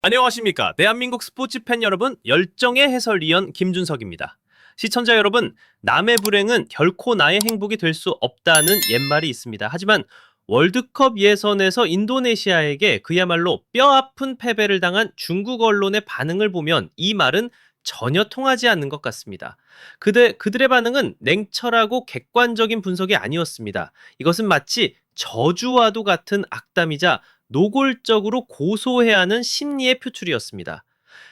안녕하십니까. 대한민국 스포츠 팬 여러분, 열정의 해설위원 김준석입니다. 시청자 여러분, 남의 불행은 결코 나의 행복이 될 수 없다는 옛말이 있습니다. 하지만 월드컵 예선에서 인도네시아에게 그야말로 뼈아픈 패배를 당한 중국 언론의 반응을 보면 이 말은 전혀 통하지 않는 것 같습니다. 그들의 반응은 냉철하고 객관적인 분석이 아니었습니다. 이것은 마치 저주와도 같은 악담이자 노골적으로 고소해야 하는 심리의 표출이었습니다.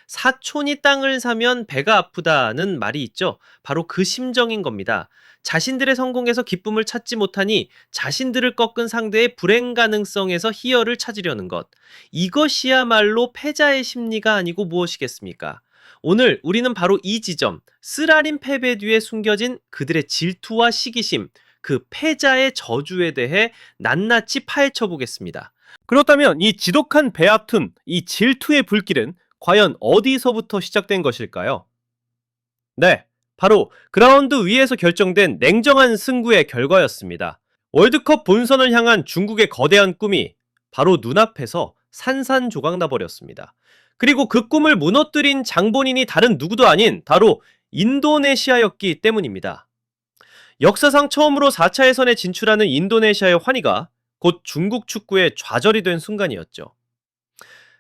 사촌이 땅을 사면 배가 아프다는 말이 있죠. 바로 그 심정인 겁니다. 자신들의 성공에서 기쁨을 찾지 못하니 자신들을 꺾은 상대의 불행 가능성에서 희열을 찾으려는 것. 이것이야말로 패자의 심리가 아니고 무엇이겠습니까? 오늘 우리는 바로 이 지점, 쓰라린 패배 뒤에 숨겨진 그들의 질투와 시기심, 그 패자의 저주에 대해 낱낱이 파헤쳐 보겠습니다. 그렇다면 이 지독한 배아픔, 이 질투의 불길은 과연 어디서부터 시작된 것일까요? 네, 바로 그라운드 위에서 결정된 냉정한 승부의 결과였습니다. 월드컵 본선을 향한 중국의 거대한 꿈이 바로 눈앞에서 산산조각 나버렸습니다. 그리고 그 꿈을 무너뜨린 장본인이 다른 누구도 아닌 바로 인도네시아였기 때문입니다. 역사상 처음으로 4차 예선에 진출하는 인도네시아의 환희가 곧 중국 축구의 좌절이 된 순간이었죠.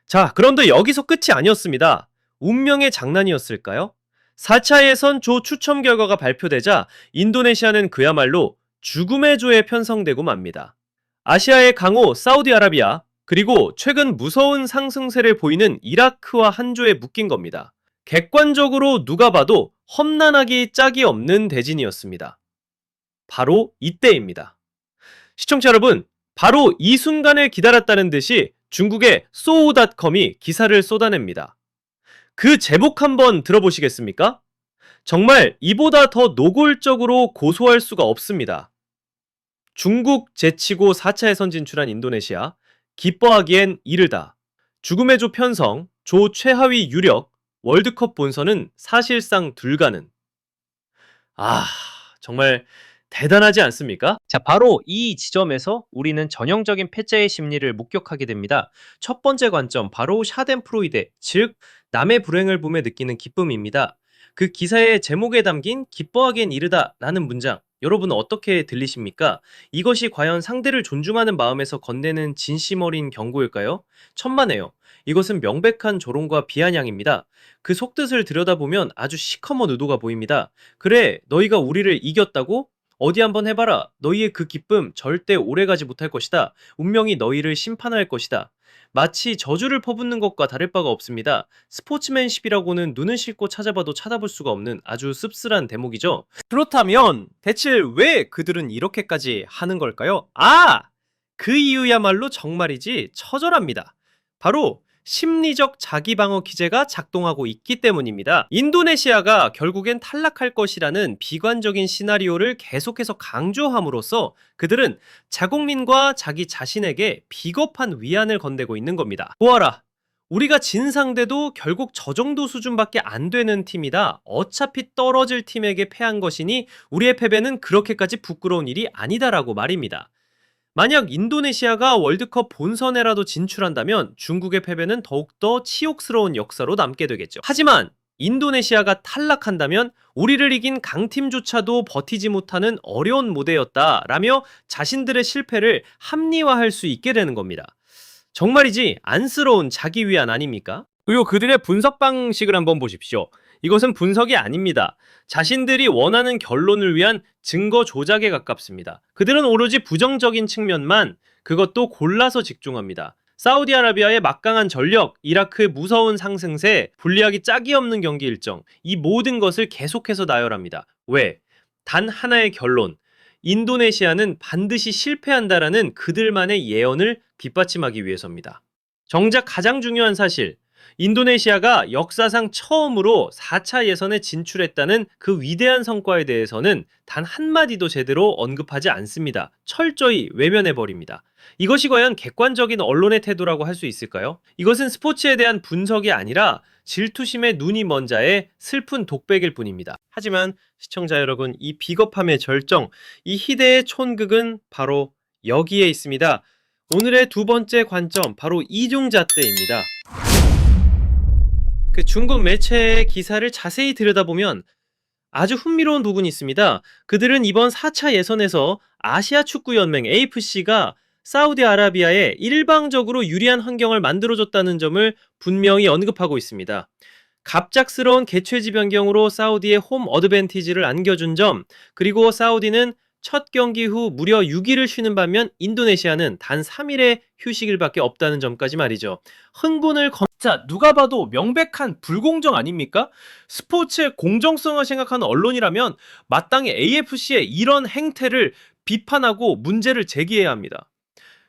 자, 그런데 여기서 끝이 아니었습니다. 운명의 장난이었을까요? 4차 예선 조 추첨 결과가 발표되자 인도네시아는 그야말로 죽음의 조에 편성되고 맙니다. 아시아의 강호 사우디아라비아, 그리고 최근 무서운 상승세를 보이는 이라크와 한 조에 묶인 겁니다. 객관적으로 누가 봐도 험난하기 짝이 없는 대진이었습니다. 바로 이때입니다. 시청자 여러분, 바로 이 순간을 기다렸다는 듯이 중국의 소우닷컴이 기사를 쏟아냅니다. 그 제목 한번 들어보시겠습니까? 정말 이보다 더 노골적으로 고소할 수가 없습니다. 중국 제치고 4차 예선 진출한 인도네시아, 기뻐하기엔 이르다. 죽음의 조 편성, 조 최하위 유력, 월드컵 본선은 사실상 불가능. 정말 대단하지 않습니까? 자, 바로 이 지점에서 우리는 전형적인 패자의 심리를 목격하게 됩니다. 첫 번째 관점, 바로 샤덴프로이데, 즉 남의 불행을 보며 느끼는 기쁨입니다. 그 기사의 제목에 담긴 기뻐하기엔 이르다 라는 문장, 여러분은 어떻게 들리십니까? 이것이 과연 상대를 존중하는 마음에서 건네는 진심 어린 경고일까요? 천만에요. 이것은 명백한 조롱과 비아냥입니다. 그 속뜻을 들여다보면 아주 시커먼 의도가 보입니다. 그래, 너희가 우리를 이겼다고? 어디 한번 해봐라. 너희의 그 기쁨 절대 오래가지 못할 것이다. 운명이 너희를 심판할 것이다. 마치 저주를 퍼붓는 것과 다를 바가 없습니다. 스포츠맨십이라고는 눈을 싣고 찾아봐도 찾아볼 수가 없는 아주 씁쓸한 대목이죠. 그렇다면 대체 왜 그들은 이렇게까지 하는 걸까요? 그 이유야말로 정말이지 처절합니다. 바로 심리적 자기방어 기제가 작동하고 있기 때문입니다. 인도네시아가 결국엔 탈락할 것이라는 비관적인 시나리오를 계속해서 강조함으로써 그들은 자국민과 자기 자신에게 비겁한 위안을 건네고 있는 겁니다. 보아라, 우리가 진 상대도 결국 저 정도 수준밖에 안 되는 팀이다. 어차피 떨어질 팀에게 패한 것이니 우리의 패배는 그렇게까지 부끄러운 일이 아니다라고 말입니다. 만약 인도네시아가 월드컵 본선에라도 진출한다면 중국의 패배는 더욱더 치욕스러운 역사로 남게 되겠죠. 하지만 인도네시아가 탈락한다면 우리를 이긴 강팀조차도 버티지 못하는 어려운 무대였다라며 자신들의 실패를 합리화할 수 있게 되는 겁니다. 정말이지 안쓰러운 자기 위안 아닙니까? 그리고 그들의 분석 방식을 한번 보십시오. 이것은 분석이 아닙니다. 자신들이 원하는 결론을 위한 증거 조작에 가깝습니다. 그들은 오로지 부정적인 측면만, 그것도 골라서 집중합니다. 사우디아라비아의 막강한 전력, 이라크의 무서운 상승세, 분리하기 짝이 없는 경기 일정, 이 모든 것을 계속해서 나열합니다. 왜? 단 하나의 결론. 인도네시아는 반드시 실패한다라는 그들만의 예언을 뒷받침하기 위해서입니다. 정작 가장 중요한 사실, 인도네시아가 역사상 처음으로 4차 예선에 진출했다는 그 위대한 성과에 대해서는 단 한마디도 제대로 언급하지 않습니다. 철저히 외면해버립니다. 이것이 과연 객관적인 언론의 태도라고 할 수 있을까요? 이것은 스포츠에 대한 분석이 아니라 질투심에 눈이 먼 자의 슬픈 독백일 뿐입니다. 하지만 시청자 여러분, 이 비겁함의 절정, 이 희대의 촌극은 바로 여기에 있습니다. 오늘의 두 번째 관점, 바로 이중잣대입니다. 그 중국 매체의 기사를 자세히 들여다보면 아주 흥미로운 부분이 있습니다. 그들은 이번 4차 예선에서 아시아 축구 연맹 AFC가 사우디아라비아에 일방적으로 유리한 환경을 만들어줬다는 점을 분명히 언급하고 있습니다. 갑작스러운 개최지 변경으로 사우디의 홈 어드밴티지를 안겨준 점, 그리고 사우디는 첫 경기 후 무려 6일을 쉬는 반면 인도네시아는 단 3일의 휴식일밖에 없다는 점까지 말이죠. 흥분을 자, 누가 봐도 명백한 불공정 아닙니까? 스포츠의 공정성을 생각하는 언론이라면 마땅히 AFC의 이런 행태를 비판하고 문제를 제기해야 합니다.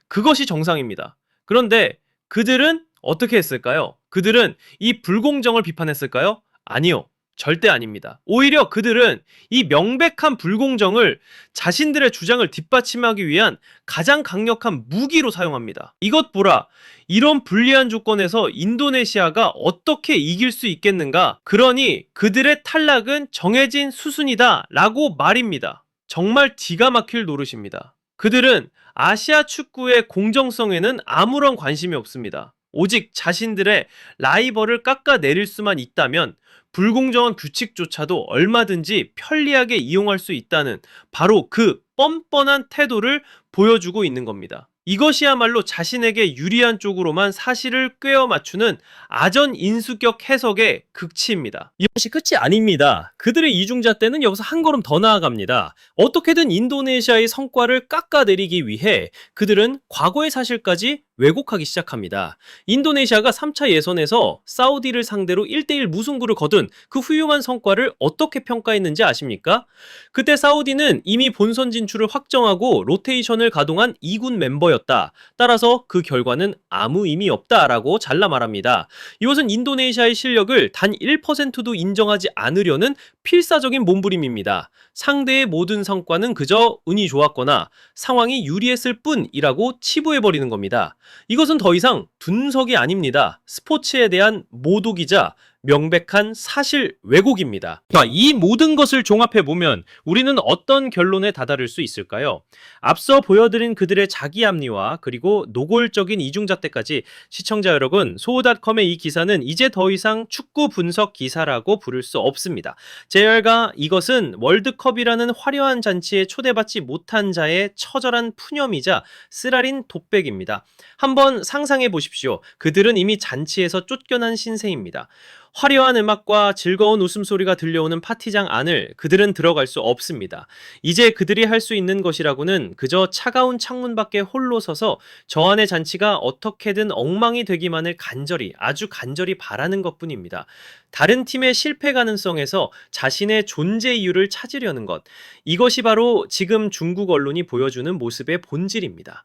그것이 정상입니다. 그런데 그들은 어떻게 했을까요? 그들은 이 불공정을 비판했을까요? 아니요. 절대 아닙니다. 오히려 그들은 이 명백한 불공정을 자신들의 주장을 뒷받침하기 위한 가장 강력한 무기로 사용합니다. 이것 보라. 이런 불리한 조건에서 인도네시아가 어떻게 이길 수 있겠는가? 그러니 그들의 탈락은 정해진 수순이다 라고 말입니다. 정말 기가 막힐 노릇입니다. 그들은 아시아 축구의 공정성에는 아무런 관심이 없습니다. 오직 자신들의 라이벌을 깎아내릴 수만 있다면 불공정한 규칙조차도 얼마든지 편리하게 이용할 수 있다는 바로 그 뻔뻔한 태도를 보여주고 있는 겁니다. 이것이야말로 자신에게 유리한 쪽으로만 사실을 꿰어 맞추는 아전인수격 해석의 극치입니다. 이것이 끝이 아닙니다. 그들의 이중자 때는 여기서 한 걸음 더 나아갑니다. 어떻게든 인도네시아의 성과를 깎아내리기 위해 그들은 과거의 사실까지 왜곡하기 시작합니다. 인도네시아가 3차 예선에서 사우디를 상대로 1대1 무승부를 거둔 그 훌륭한 성과를 어떻게 평가했는지 아십니까? 그때 사우디는 이미 본선 진출을 확정하고 로테이션을 가동한 2군 멤버였다. 따라서 그 결과는 아무 의미 없다라고 잘라 말합니다. 이것은 인도네시아의 실력을 단 1%도 인정하지 않으려는 필사적인 몸부림입니다. 상대의 모든 성과는 그저 운이 좋았거나 상황이 유리했을 뿐이라고 치부해버리는 겁니다. 이것은 더 이상 둔석이 아닙니다. 스포츠에 대한 모독이자 명백한 사실 왜곡입니다. 이 모든 것을 종합해보면 우리는 어떤 결론에 다다를 수 있을까요? 앞서 보여드린 그들의 자기 합리화 그리고 노골적인 이중잣대까지 시청자 여러분, 소호닷컴의 이 기사는 이제 더 이상 축구 분석 기사라고 부를 수 없습니다. 제 결과 이것은 월드컵이라는 화려한 잔치에 초대받지 못한 자의 처절한 푸념이자 쓰라린 독백입니다. 한번 상상해 보십시오. 그들은 이미 잔치에서 쫓겨난 신세입니다. 화려한 음악과 즐거운 웃음소리가 들려오는 파티장 안을 그들은 들어갈 수 없습니다. 이제 그들이 할 수 있는 것이라고는 그저 차가운 창문 밖에 홀로 서서 저 안의 잔치가 어떻게든 엉망이 되기만을 간절히, 아주 간절히 바라는 것뿐입니다. 다른 팀의 실패 가능성에서 자신의 존재 이유를 찾으려는 것. 이것이 바로 지금 중국 언론이 보여주는 모습의 본질입니다.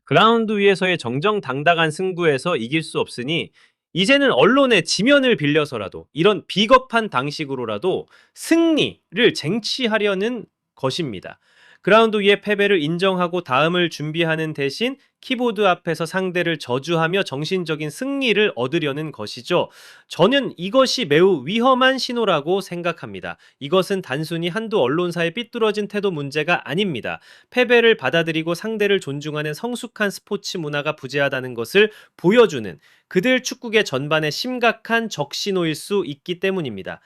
그라운드 위에서의 정정당당한 승부에서 이길 수 없으니 이제는 언론의 지면을 빌려서라도 이런 비겁한 방식으로라도 승리를 쟁취하려는 것입니다. 그라운드 위의 패배를 인정하고 다음을 준비하는 대신 키보드 앞에서 상대를 저주하며 정신적인 승리를 얻으려는 것이죠. 저는 이것이 매우 위험한 신호라고 생각합니다. 이것은 단순히 한두 언론사의 삐뚤어진 태도 문제가 아닙니다. 패배를 받아들이고 상대를 존중하는 성숙한 스포츠 문화가 부재하다는 것을 보여주는 그들 축구계 전반의 심각한 적신호일 수 있기 때문입니다.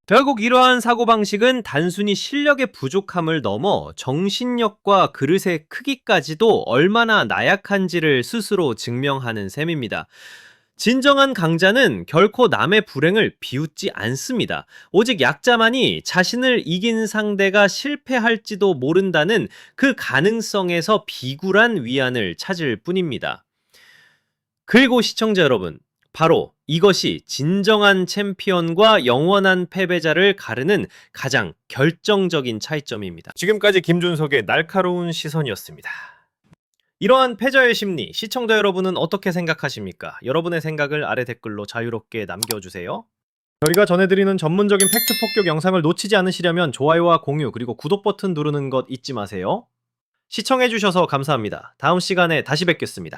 결국 이러한 사고방식은 단순히 실력의 부족함을 넘어 정신력과 그릇의 크기까지도 얼마나 나약한지를 스스로 증명하는 셈입니다. 진정한 강자는 결코 남의 불행을 비웃지 않습니다. 오직 약자만이 자신을 이긴 상대가 실패할지도 모른다는 그 가능성에서 비굴한 위안을 찾을 뿐입니다. 그리고 시청자 여러분, 바로 이것이 진정한 챔피언과 영원한 패배자를 가르는 가장 결정적인 차이점입니다. 지금까지 김준석의 날카로운 시선이었습니다. 이러한 패자의 심리, 시청자 여러분은 어떻게 생각하십니까? 여러분의 생각을 아래 댓글로 자유롭게 남겨주세요. 저희가 전해드리는 전문적인 팩트 폭격 영상을 놓치지 않으시려면 좋아요와 공유 그리고 구독 버튼 누르는 것 잊지 마세요. 시청해주셔서 감사합니다. 다음 시간에 다시 뵙겠습니다.